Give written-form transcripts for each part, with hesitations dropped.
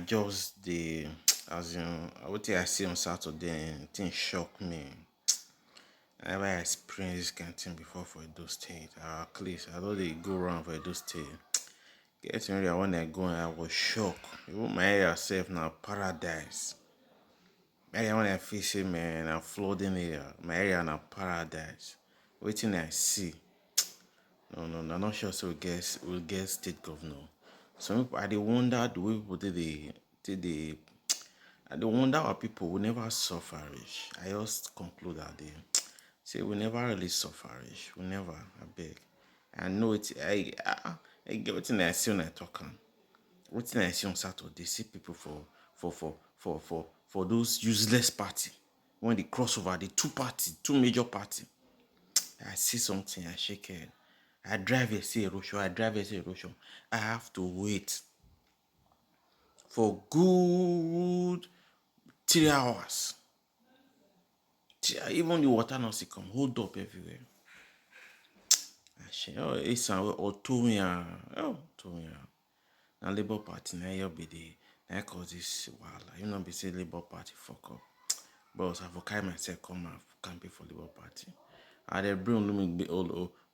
just the as in what I see on Saturday, thing shock me. I never experienced this kind of thing before for Edo State. At least I know they go around for Edo State. Getting ready when I go, I was shocked. Even my area self now paradise. My area when I face it, man, I'm flooding area. My area now paradise. Waiting I see. No, I'm not sure. So we get state governor. Some people, I dey wonder the way people did they. I dey wonder why people will never suffer rich. I just conclude that they say we never really suffer rich. We never. I beg. I know it. I get wetin I see when I talk am. Wetin I see on Saturday, see people for those useless party when they cross over the two major party. I see something, I shake head. I drive a see erosion. I drive a see erosion. I have to wait for good 3 hours. Even the water not see come, hold up everywhere. Oh, it's or Tonya. Oh, Tonya. Now Labour Party now you be the now cause this wahala. You know be say Labour Party fuck up. But I for carry myself come and campaign for Labour Party. I dey bring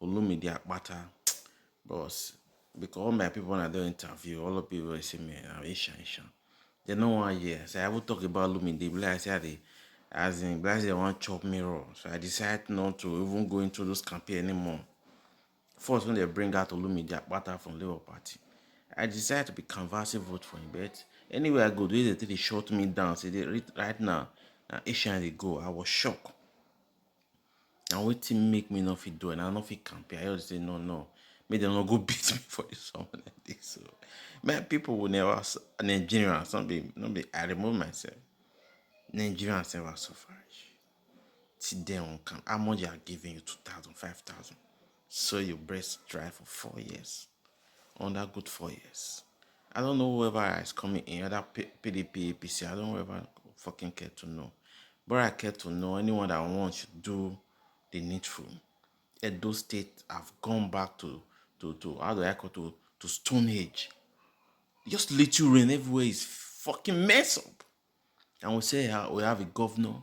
Olumide Akpata. Boss, because all my people when I do interview, all of people say me, I'm Asian. They know 1 year. So I will talk about Lumide. Like I said, as in, they want chop me raw. So I decided not to even go into those campaign anymore. First, when they bring out Olumide Akpata from Labour Party, I decided to be canvassing vote for him. But anywhere I go, they shut me down. So right now, Asian they go. I was shocked. And wetin make me not fit do and I not fit campaign. I just say no. Make them not go beat me for this something like this. So my people will never Nigerians, not be I remove myself. Nigerians never suffer. See them on camp. How much they are giving you 2,000, 5,000. So your breast dry for 4 years. Under good 4 years. I don't know whoever is coming in, other PDP, APC. I don't know whoever fucking care to know. But I care to know anyone that wants to do the needful. Edo State have gone back to how do I call to Stone Age. Just little rain everywhere is fucking mess up. And we say we have a governor